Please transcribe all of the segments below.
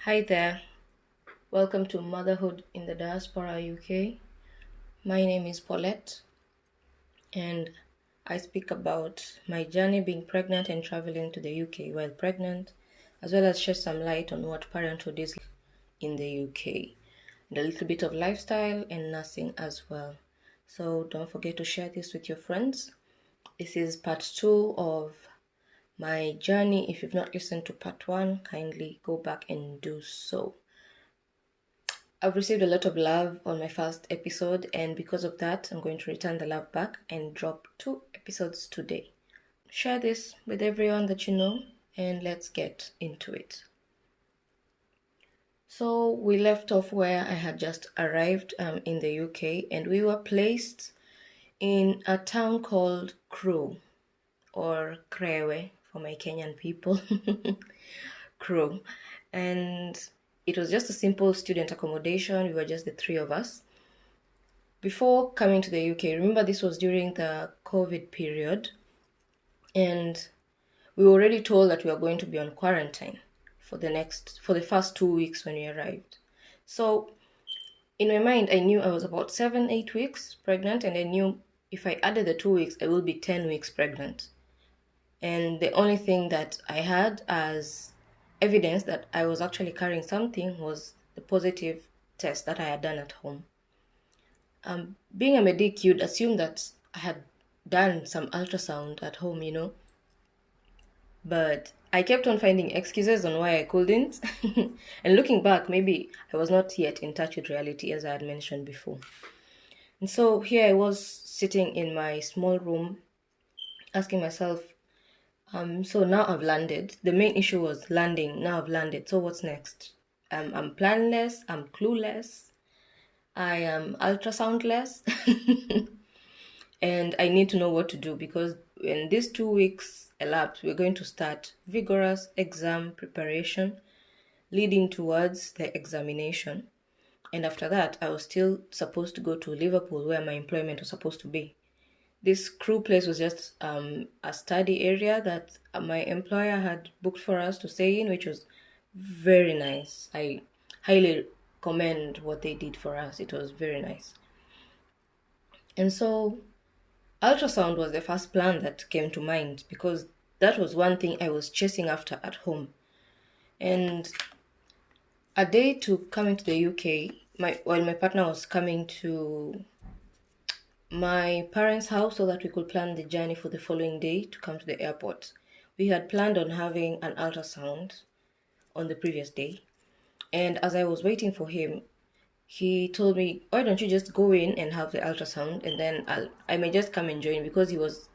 Hi there, welcome to Motherhood in the Diaspora UK. My name is Paulette, and I speak about my journey being pregnant and traveling to the UK while pregnant, as well as shed some light on what parenthood is in the UK, and a little bit of lifestyle and nursing as well. So don't forget to share this with your friends. This is part 2 of my journey. If you've not listened to part 1, kindly go back and do so. I've received a lot of love on my first episode, and because of that, I'm going to return the love back and drop 2 episodes today. Share this with everyone that you know, and let's get into it. So, we left off where I had just arrived in the UK, and we were placed in a town called Crewe, or Krewe for my Kenyan people. Crewe. And it was just a simple student accommodation. We were just the three of us. Before coming to the UK, remember this was during the COVID period, and we were already told that we were going to be on quarantine for the first 2 weeks when we arrived. So in my mind, I knew I was about 7-8 weeks pregnant, and I knew if I added the 2 weeks, I will be 10 weeks pregnant. And the only thing that I had as evidence that I was actually carrying something was the positive test that I had done at home. Being a medic, you'd assume that I had done some ultrasound at home. But I kept on finding excuses on why I couldn't. And looking back, maybe I was not yet in touch with reality, as I had mentioned before. And so here I was sitting in my small room, asking myself, so now I've landed. The main issue was landing. Now I've landed. So what's next? I'm planless. I'm clueless. I am ultrasoundless. And I need to know what to do, because when these 2 weeks elapse, we're going to start vigorous exam preparation leading towards the examination. And after that, I was still supposed to go to Liverpool, where my employment was supposed to be. This Crewe place was just a study area that my employer had booked for us to stay in, which was very nice. I highly commend what they did for us. It was very nice. And so ultrasound was the first plan that came to mind, because that was one thing I was chasing after at home. And a day to coming to the UK, while my partner was coming to my parents' house so that we could plan the journey for the following day to come to the airport. We had planned on having an ultrasound on the previous day. And as I was waiting for him, he told me, why don't you just go in and have the ultrasound, and then I may just come and join, because he was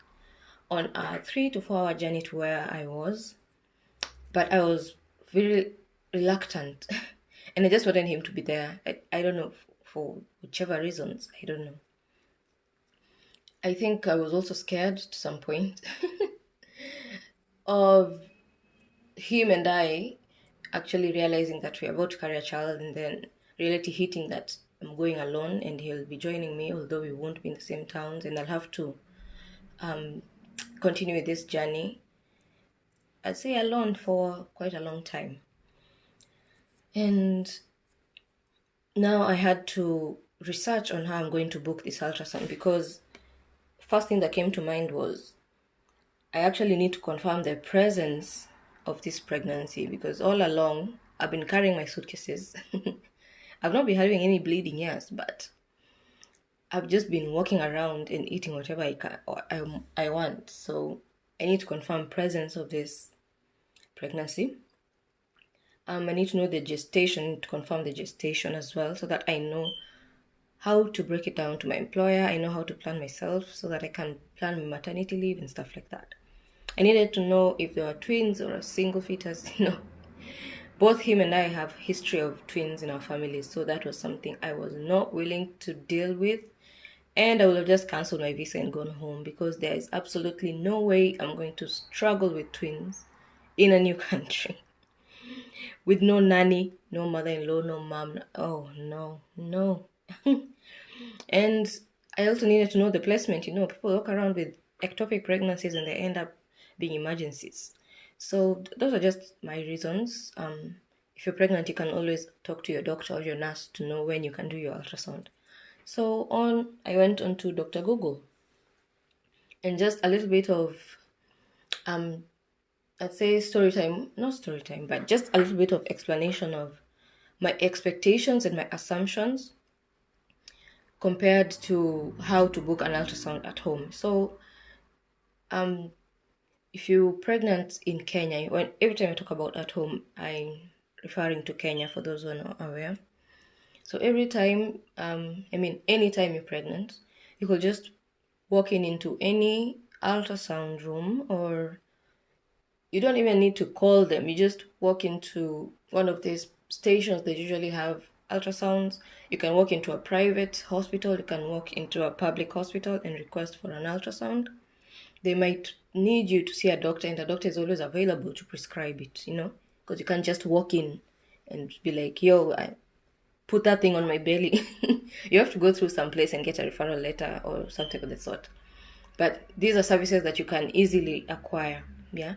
on a 3 to 4 hour journey to where I was. But I was very reluctant and I just wanted him to be there. I don't know, for whichever reasons, I don't know. I think I was also scared to some point of him and I actually realizing that we're about to carry a child, and then reality hitting that I'm going alone and he'll be joining me, although we won't be in the same towns, and I'll have to continue with this journey, I'd say alone, for quite a long time. And now I had to research on how I'm going to book this ultrasound, because first thing that came to mind was I actually need to confirm the presence of this pregnancy, because all along I've been carrying my suitcases. I've not been having any bleeding, yes, but I've just been walking around and eating whatever I want. So I need to confirm presence of this pregnancy. I need to know the gestation, to confirm the gestation as well, so that I know how to break it down to my employer. I know how to plan myself so that I can plan my maternity leave and stuff like that. I needed to know if there were twins or a single fetus. Both him and I have history of twins in our family, so that was something I was not willing to deal with. And I would have just cancelled my visa and gone home, because there is absolutely no way I'm going to struggle with twins in a new country. With no nanny, no mother-in-law, no mom. Oh, no. And I also needed to know the placement. People walk around with ectopic pregnancies and they end up being emergencies. So those are just my reasons. if you're pregnant, you can always talk to your doctor or your nurse to know when you can do your ultrasound. So I went on to Dr. Google, and just a little bit of I'd say not story time, but just a little bit of explanation of my expectations and my assumptions compared to how to book an ultrasound at home. So if you're pregnant in Kenya, every time I talk about at home, I'm referring to Kenya for those who are not aware. So every time, anytime you're pregnant, you could just walk into any ultrasound room, or you don't even need to call them. You just walk into one of these stations that usually have ultrasounds. You can walk into a private hospital, you can walk into a public hospital and request for an ultrasound. They might need you to see a doctor, and the doctor is always available to prescribe it, because you can't just walk in and be like, yo, I put that thing on my belly. You have to go through some place and get a referral letter or something of the sort. But these are services that you can easily acquire. Yeah.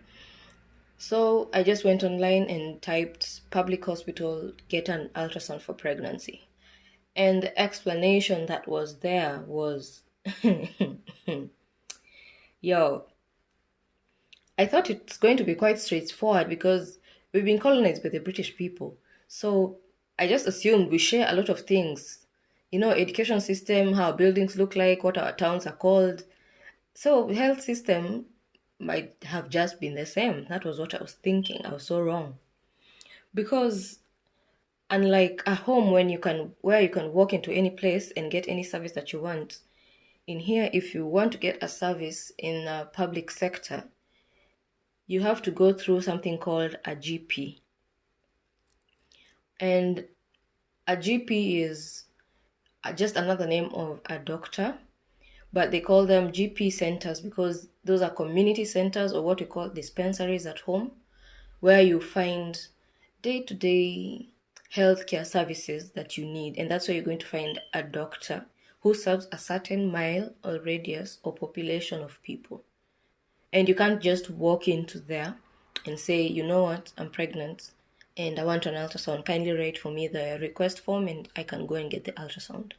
So I just went online and typed public hospital, get an ultrasound for pregnancy. And the explanation that was there was, yo, I thought it's going to be quite straightforward because we've been colonized by the British people. So I just assumed we share a lot of things. Education system, how buildings look like, what our towns are called. So health system might have just been the same. That was what I was thinking. I was so wrong. Because unlike a home where you can walk into any place and get any service that you want, in here, if you want to get a service in a public sector, you have to go through something called a GP. And a GP is just another name of a doctor, but they call them GP centers because those are community centers, or what we call dispensaries at home, where you find day-to-day healthcare services that you need. And that's where you're going to find a doctor who serves a certain mile or radius or population of people. And you can't just walk into there and say, you know what, I'm pregnant and I want an ultrasound. Kindly write for me the request form and I can go and get the ultrasound.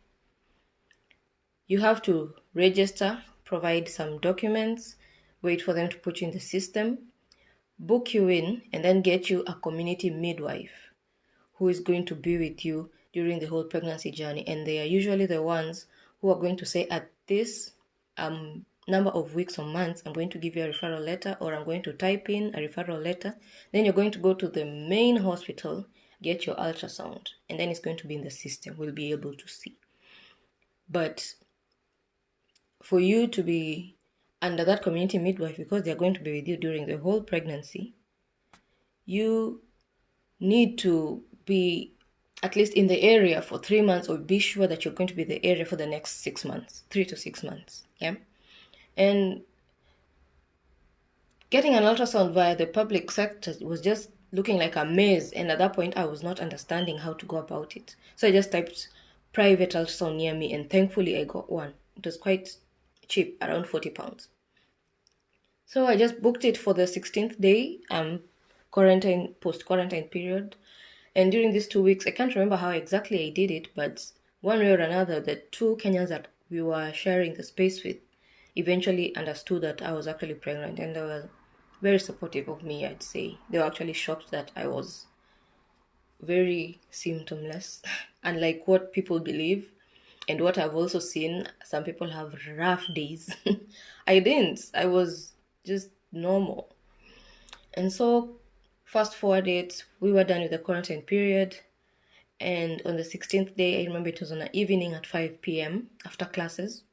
You have to register, provide some documents, wait for them to put you in the system, book you in, and then get you a community midwife who is going to be with you during the whole pregnancy journey. And they are usually the ones who are going to say, at this number of weeks or months, I'm going to give you a referral letter, or I'm going to type in a referral letter. Then you're going to go to the main hospital, get your ultrasound, and then it's going to be in the system. We'll be able to see. But for you to be under that community midwife, because they're going to be with you during the whole pregnancy, you need to be at least in the area for 3 months, or be sure that you're going to be in the area for the next 6 months, 3 to 6 months. Yeah. And getting an ultrasound via the public sector was just looking like a maze. And at that point, I was not understanding how to go about it. So I just typed private ultrasound near me, and thankfully I got one. It was quite cheap, around £40. So I just booked it for the 16th day, post-quarantine period. And during these 2 weeks, I can't remember how exactly I did it, but one way or another, the two Kenyans that we were sharing the space with eventually understood that I was actually pregnant, and they were very supportive of me, I'd say. They were actually shocked that I was very symptomless, unlike what people believe. And what I've also seen, some people have rough days. I didn't. I was just normal. And so, fast forward it, we were done with the quarantine period. And on the 16th day, I remember it was on an evening at 5 p.m. after classes.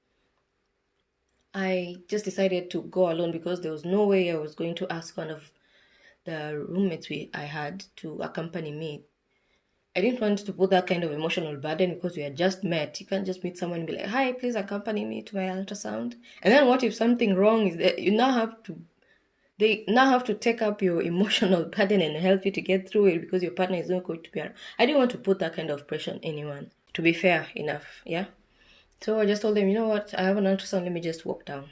I just decided to go alone because there was no way I was going to ask one of the roommates I had to accompany me. I didn't want to put that kind of emotional burden because we had just met. You can't just meet someone and be like, hi, please accompany me to my ultrasound. And then what if something wrong is that they now have to take up your emotional burden and help you to get through it because your partner is not going to be around. I didn't want to put that kind of pressure on anyone, to be fair enough, yeah? So I just told them, you know what, I have an ultrasound, let me just walk down.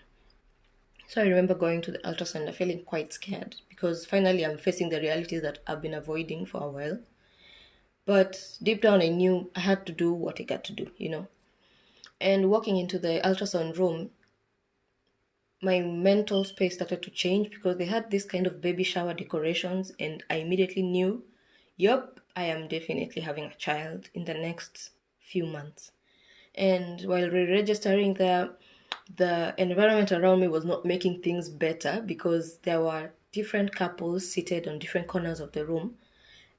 So I remember going to the ultrasound and feeling quite scared because finally I'm facing the realities that I've been avoiding for a while. But deep down, I knew I had to do what I got to do, And walking into the ultrasound room, my mental space started to change because they had this kind of baby shower decorations, and I immediately knew, yep, I am definitely having a child in the next few months. And while re-registering there, the environment around me was not making things better because there were different couples seated on different corners of the room,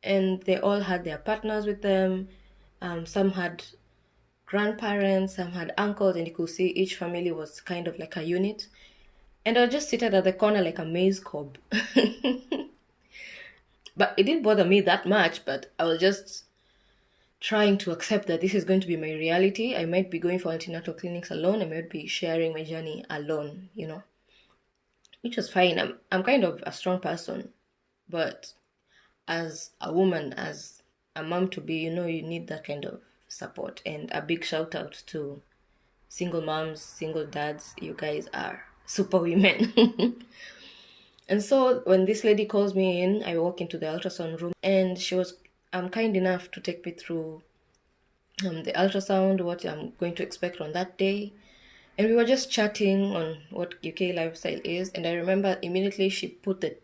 and they all had their partners with them. Some had grandparents, some had uncles, and you could see each family was kind of like a unit. And I was just seated at the corner like a maze cob. But it didn't bother me that much, but I was just trying to accept that this is going to be my reality. I might be going for antenatal clinics alone. I might be sharing my journey alone, which was fine. I'm kind of a strong person, but as a woman, as a mom to be, you need that kind of support. And a big shout out to single moms, single dads. You guys are super women. And so when this lady calls me in, I walk into the ultrasound room, and she was kind enough to take me through the ultrasound, what I'm going to expect on that day. And we were just chatting on what UK lifestyle is. And I remember immediately she put the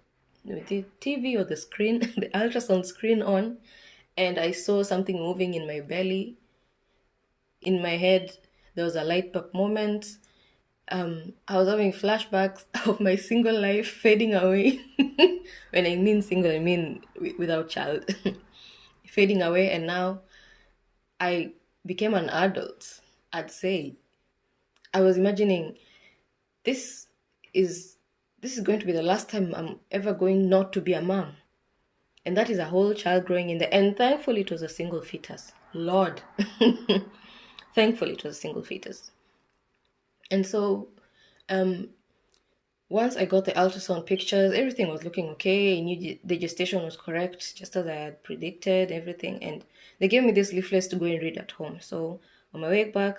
TV or the screen, the ultrasound screen on, and I saw something moving in my belly. In my head, there was a light bulb moment. I was having flashbacks of my single life fading away. When I mean single, I mean without child. Fading away, and now I became an adult, I'd say. I was imagining this is going to be the last time I'm ever going not to be a mom. And that is a whole child growing in there. And thankfully it was a single fetus. Lord. Thankfully it was a single fetus. And so once I got the ultrasound pictures, everything was looking okay. I knew the gestation was correct, just as I had predicted, everything. And they gave me this leaflets to go and read at home. So on my way back,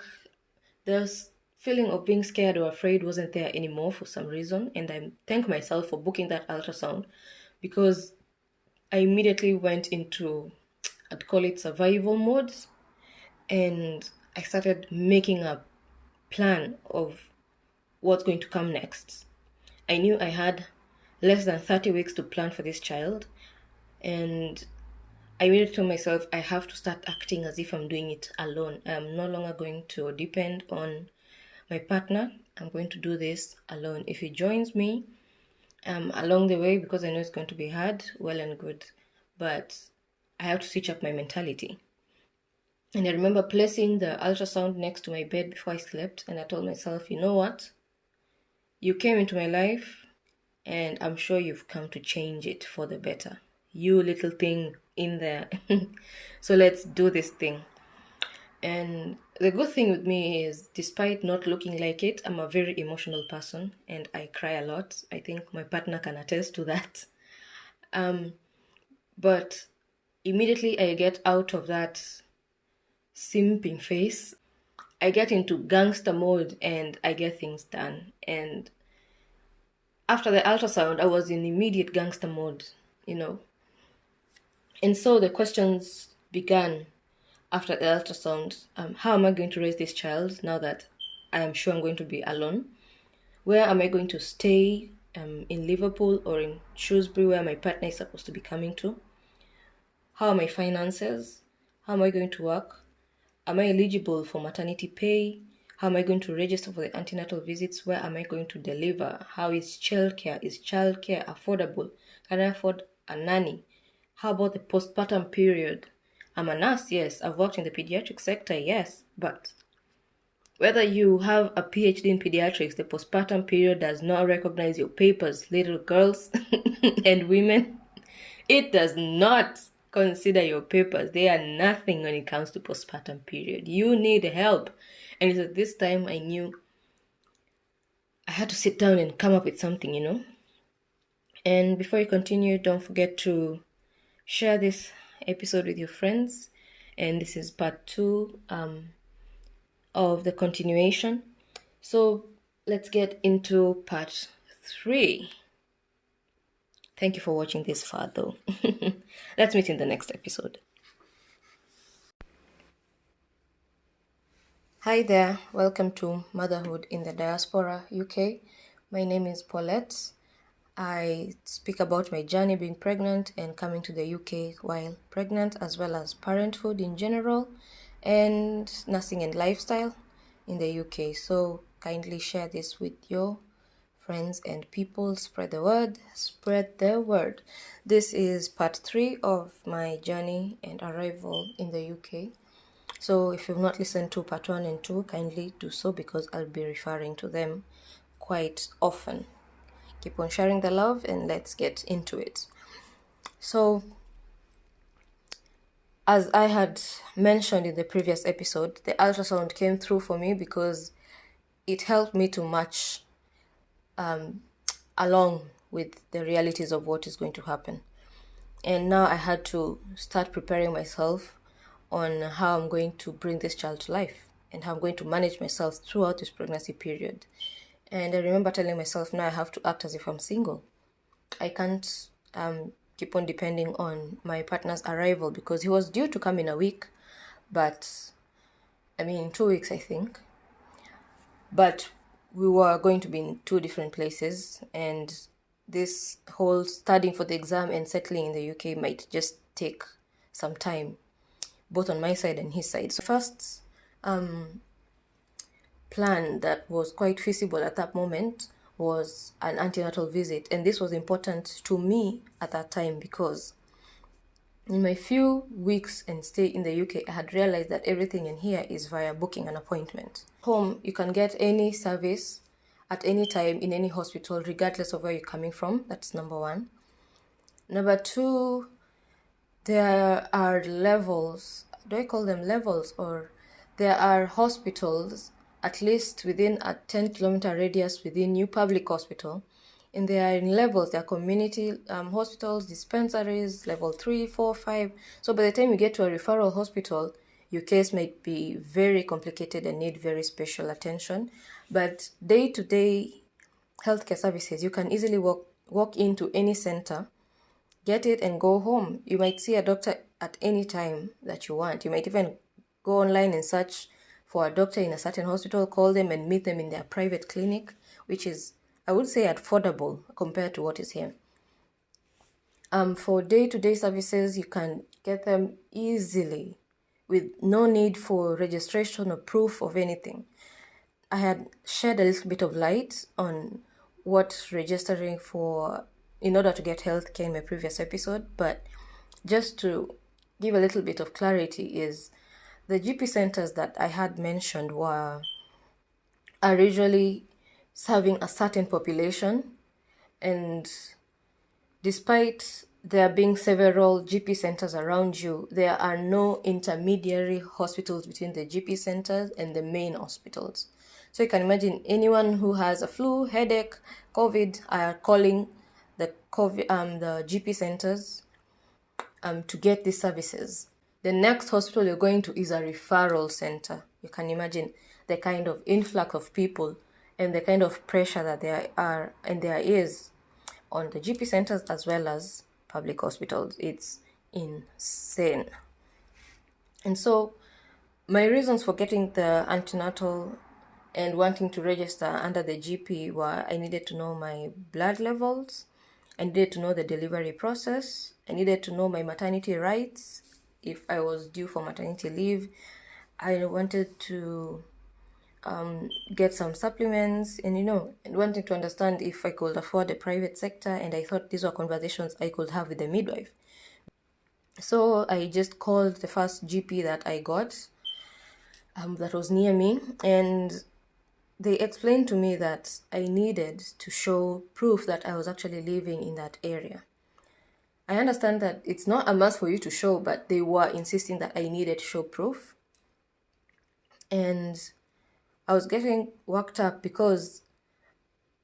this feeling of being scared or afraid wasn't there anymore for some reason. And I thank myself for booking that ultrasound, because I immediately went into, I'd call it survival mode. And I started making a plan of what's going to come next. I knew I had less than 30 weeks to plan for this child, and I immediately told myself I have to start acting as if I'm doing it alone. I'm no longer going to depend on my partner. I'm going to do this alone. If he joins me along the way, because I know it's going to be hard, well and good, but I have to switch up my mentality. And I remember placing the ultrasound next to my bed before I slept, and I told myself, you know what? You came into my life, and I'm sure you've come to change it for the better. You little thing in there. So let's do this thing. And the good thing with me is, despite not looking like it, I'm a very emotional person and I cry a lot. I think my partner can attest to that. But immediately I get out of that simping face, I get into gangster mode and I get things done. And after the ultrasound, I was in immediate gangster mode, And so the questions began after the ultrasound. How am I going to raise this child now that I am sure I'm going to be alone? Where am I going to stay? In Liverpool or in Shrewsbury, where my partner is supposed to be coming to? How are my finances? How am I going to work? Am I eligible for maternity pay? How am I going to register for the antenatal visits? Where am I going to deliver? How is childcare? Is childcare affordable? Can I afford a nanny? How about the postpartum period? I'm a nurse, yes. I've worked in the pediatric sector, yes. But whether you have a PhD in pediatrics, the postpartum period does not recognize your papers, little girls and women. It does not consider your papers. They are nothing when it comes to postpartum period. You need help. And at this time, I knew I had to sit down and come up with something. And before you continue, don't forget to share this episode with your friends. And this is part 2 of the continuation. So let's get into part 3. Thank you for watching this far, though. Let's meet in the next episode. Hi there, welcome to Motherhood in the Diaspora, UK. My name is Paulette. I speak about my journey being pregnant and coming to the UK while pregnant, as well as parenthood in general and nursing and lifestyle in the UK. So kindly share this with your friends and people. Spread the word, spread the word. This is part 3 of my journey and arrival in the UK. So if you've not listened to part 1 and 2, kindly do so because I'll be referring to them quite often. Keep on sharing the love and let's get into it. So, as I had mentioned in the previous episode, the ultrasound came through for me because it helped me to match along with the realities of what is going to happen. And now I had to start preparing myself on how I'm going to bring this child to life and how I'm going to manage myself throughout this pregnancy period. And I remember telling myself, now I have to act as if I'm single. I can't keep on depending on my partner's arrival because he was due to come in a week, but in 2 weeks, I think. But we were going to be in 2 different places, and this whole studying for the exam and settling in the UK might just take some time, both on my side and his side. So first plan that was quite feasible at that moment was an antenatal visit, and this was important to me at that time because in my few weeks and stay in the UK, I had realized that everything in here is via booking an appointment. Home, you can get any service at any time in any hospital, regardless of where you're coming from. That's number one. Number two, there are levels. Do I call them levels? Or there are hospitals, at least within a 10-kilometer radius within New Public Hospital. And they are in levels. They are community hospitals, dispensaries, level 3, 4, 5. So by the time you get to a referral hospital, your case might be very complicated and need very special attention. But day-to-day healthcare services, you can easily walk into any center, get it and go home. You might see a doctor at any time that you want. You might even go online and search for a doctor in a certain hospital, call them and meet them in their private clinic, which is, I would say, affordable compared to what is here. For day-to-day services, you can get them easily with no need for registration or proof of anything. I had shed a little bit of light on what registering for in order to get healthcare in my previous episode, but just to give a little bit of clarity is the GP centers that I had mentioned are usually serving a certain population, and despite there being several GP centers around you, there are no intermediary hospitals between the GP centers and the main hospitals. So you can imagine anyone who has a flu, headache, COVID are calling the GP centers to get these services. The next hospital you're going to is a referral center. You can imagine the kind of influx of people and the kind of pressure that there are and there is on the GP centers as well as public hospitals. It's insane. And so my reasons for getting the antenatal and wanting to register under the GP were I needed to know my blood levels, I needed to know the delivery process, I needed to know my maternity rights if I was due for maternity leave. I wanted to get some supplements and wanting to understand if I could afford the private sector, and I thought these were conversations I could have with the midwife. So I just called the first GP that I got that was near me, and they explained to me that I needed to show proof that I was actually living in that area. I understand that it's not a must for you to show, but they were insisting that I needed to show proof. And I was getting worked up because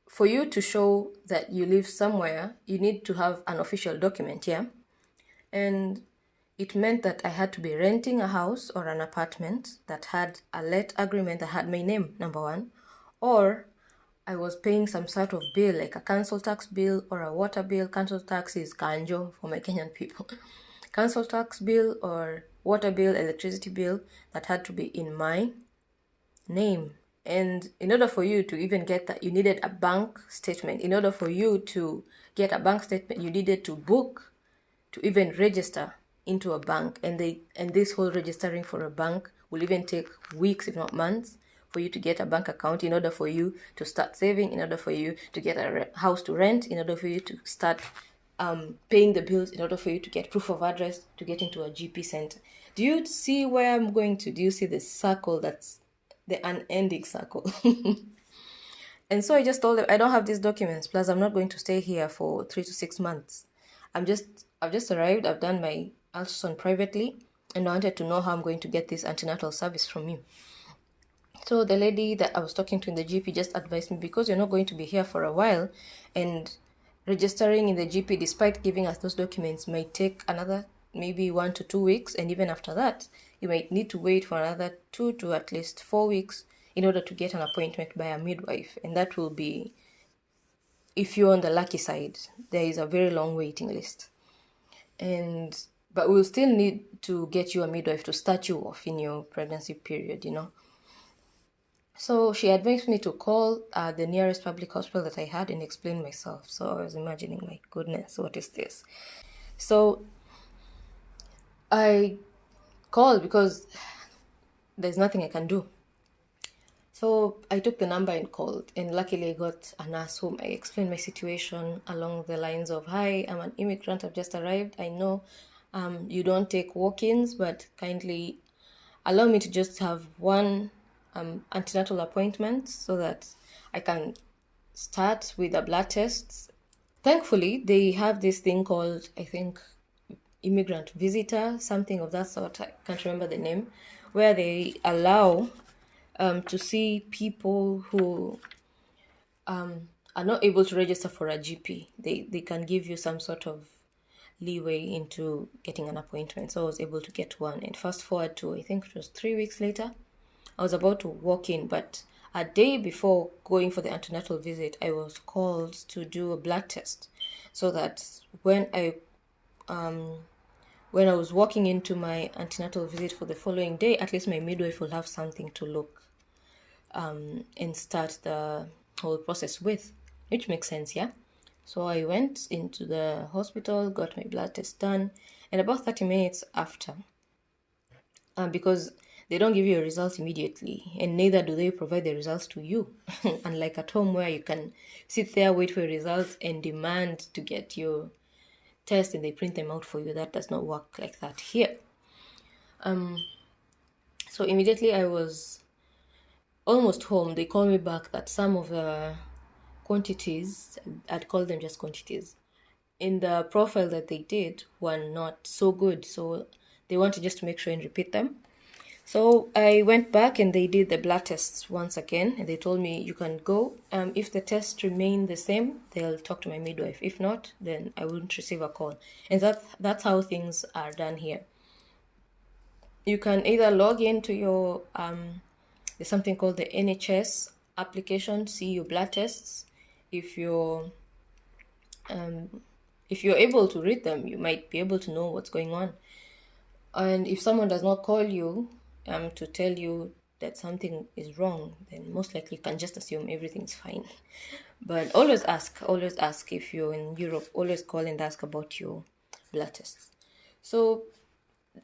for you to show that you live somewhere, you need to have an official document, yeah? And it meant that I had to be renting a house or an apartment that had a let agreement that had my name, number one, or I was paying some sort of bill, like a council tax bill or a water bill. Council tax is kanjo for my Kenyan people. Council tax bill or water bill, electricity bill that had to be in my name. And in order for you to even get that, you needed a bank statement. In order for you to get a bank statement, you needed to book to even register into a bank. And this whole registering for a bank will even take weeks, if not months, for you to get a bank account, in order for you to start saving, in order for you to get a house to rent, in order for you to start paying the bills, in order for you to get proof of address, to get into a GP center. Do you see where I'm going to? Do you see the circle? That's the unending circle. And so I just told them, I don't have these documents. Plus, I'm not going to stay here for 3 to 6 months. I've just arrived. I've done my ultrasound privately, and I wanted to know how I'm going to get this antenatal service from you. So the lady that I was talking to in the GP just advised me, because you're not going to be here for a while, and registering in the GP, despite giving us those documents, might take another maybe 1 to 2 weeks, and even after that, you might need to wait for another 2 to at least 4 weeks in order to get an appointment by a midwife. And that will be, if you're on the lucky side, there is a very long waiting list. But we'll still need to get you a midwife to start you off in your pregnancy period, So she advised me to call the nearest public hospital that I had and explain myself. So I was imagining, my goodness, what is this? So I called because there's nothing I can do. So I took the number and called, and luckily I got a nurse whom I explained my situation along the lines of, hi, I'm an immigrant, I've just arrived. I know you don't take walk-ins, but kindly allow me to just have one antenatal appointment so that I can start with the blood tests. Thankfully, they have this thing called, I think, immigrant visitor, something of that sort. I can't remember the name, where they allow to see people who are not able to register for a GP. They can give you some sort of leeway into getting an appointment. So I was able to get one, and fast forward to, I think it was 3 weeks later, I was about to walk in, but a day before going for the antenatal visit, I was called to do a blood test, so that when I was walking into my antenatal visit for the following day, at least my midwife will have something to look and start the whole process with, which makes sense, yeah? So I went into the hospital, got my blood test done, and about 30 minutes after, because they don't give you a result immediately, and neither do they provide the results to you. Unlike at home, where you can sit there, wait for your results, and demand to get your test, and they print them out for you. That does not work like that here. So immediately I was almost home. They called me back that some of the quantities, I'd call them just quantities, in the profile that they did were not so good. So they wanted just to make sure and repeat them. So I went back and they did the blood tests once again, and they told me, you can go. If the tests remain the same, they'll talk to my midwife. If not, then I wouldn't receive a call. And that's how things are done here. You can either log into your, there's something called the NHS application, see your blood tests. If you're able to read them, you might be able to know what's going on. And if someone does not call you to tell you that something is wrong, then most likely you can just assume everything's fine. But always ask if you're in Europe, always call and ask about your blood tests. So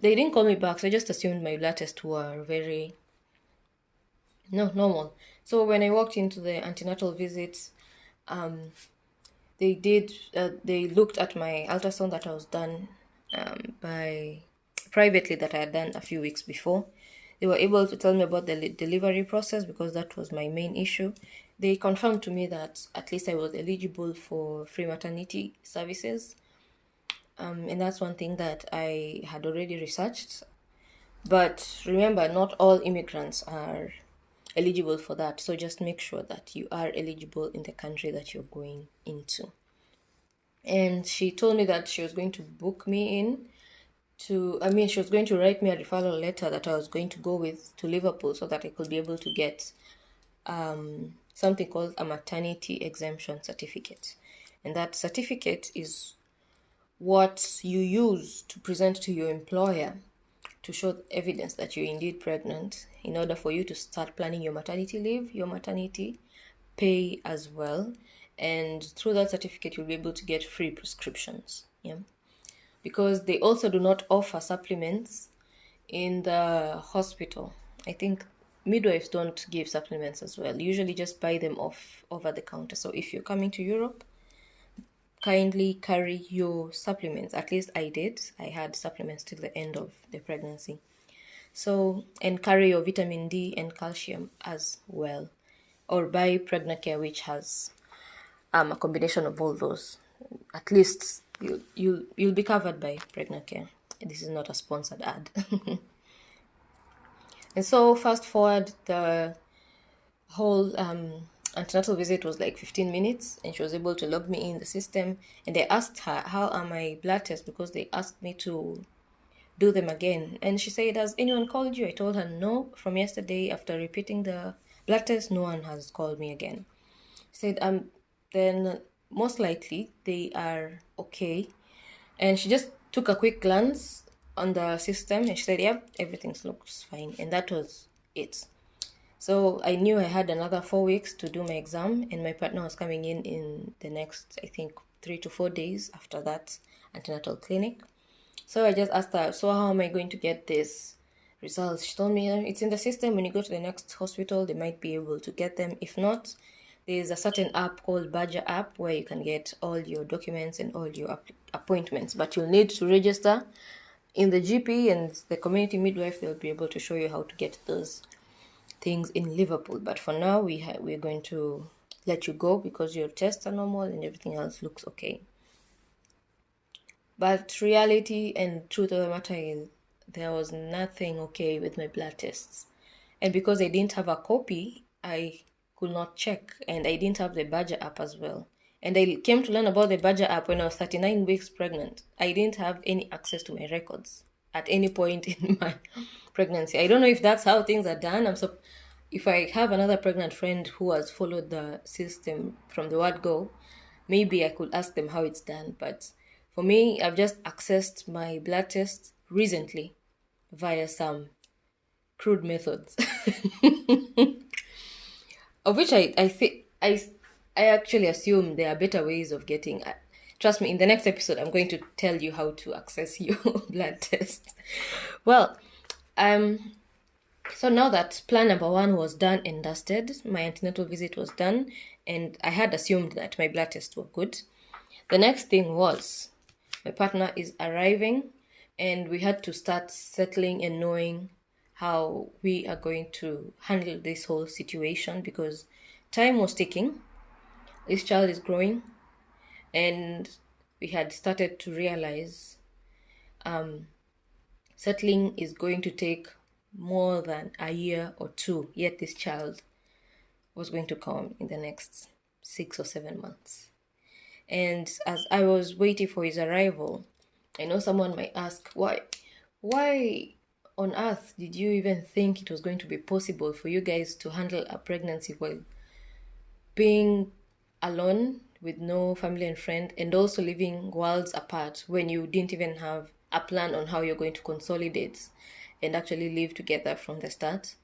they didn't call me back, so I just assumed my blood tests were normal. So when I walked into the antenatal visits, they looked at my ultrasound that I was done privately, that I had done a few weeks before. They were able to tell me about the delivery process, because that was my main issue. They confirmed to me that at least I was eligible for free maternity services. And that's one thing that I had already researched. But remember, not all immigrants are eligible for that. So just make sure that you are eligible in the country that you're going into. And she told me that she was going to book me in she was going to write me a referral letter that I was going to go with to Liverpool, so that I could be able to get something called a maternity exemption certificate. And that certificate is what you use to present to your employer to show evidence that you're indeed pregnant in order for you to start planning your maternity leave, your maternity pay as well. And through that certificate, you'll be able to get free prescriptions. Yeah. Because they also do not offer supplements in the hospital. I think midwives don't give supplements as well. Usually just buy them off over the counter. So if you're coming to Europe, kindly carry your supplements. At least I did. I had supplements till the end of the pregnancy. So, and carry your vitamin D and calcium as well. Or buy Pregnacare, which has a combination of all those. At least you'll be covered by Pregnacare. This is not a sponsored ad. And so fast forward, the whole antenatal visit was like 15 minutes, and she was able to log me in the system. And I asked her, how are my blood tests? Because they asked me to do them again. And she said, has anyone called you? I told her, no. From yesterday, after repeating the blood test, no one has called me again. She said, then most likely they are okay. And she just took a quick glance on the system and she said, yep, everything looks fine. And that was it. So I knew I had another 4 weeks to do my exam, and my partner was coming in the next, I think, 3 to 4 days after that antenatal clinic. So I just asked her, so how am I going to get this results? She told me it's in the system. When you go to the next hospital, they might be able to get them. If not, there's a certain app called Badger app where you can get all your documents and all your appointments. But you'll need to register in the GP, and the community midwife, they'll be able to show you how to get those things in Liverpool. But for now, we're going to let you go because your tests are normal and everything else looks okay. But reality and truth of the matter is there was nothing okay with my blood tests. And because I didn't have a copy, I could not check. And I didn't have the Badger app as well. And I came to learn about the Badger app when I was 39 weeks pregnant. I didn't have any access to my records at any point in my pregnancy. I don't know if that's how things are done. If I have another pregnant friend who has followed the system from the word go, maybe I could ask them how it's done. But for me, I've just accessed my blood test recently via some crude methods, of which I actually assume there are better ways of getting. Trust me, in the next episode, I'm going to tell you how to access your blood test. Well, so now that plan number 1 was done and dusted, my antenatal visit was done, and I had assumed that my blood tests were good. The next thing was my partner is arriving, and we had to start settling and knowing how we are going to handle this whole situation because time was ticking. This child is growing, and we had started to realize settling is going to take more than a year or 2, yet this child was going to come in the next 6 or 7 months. And as I was waiting for his arrival, I know someone might ask, why on earth did you even think it was going to be possible for you guys to handle a pregnancy while being alone with no family and friend, and also living worlds apart when you didn't even have a plan on how you're going to consolidate and actually live together from the start?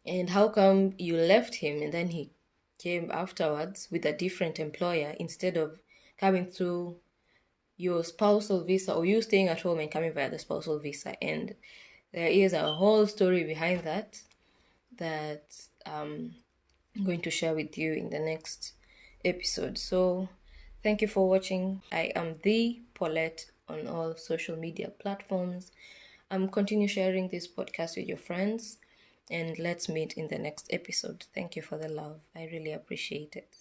And how come you left him and then he came afterwards with a different employer instead of coming through your spousal visa, or you staying at home and coming via the spousal visa? And there is a whole story behind that I'm going to share with you in the next episode. So thank you for watching. I am the Paulette on all social media platforms. Continue sharing this podcast with your friends, and let's meet in the next episode. Thank you for the love. I really appreciate it.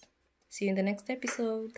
See you in the next episode.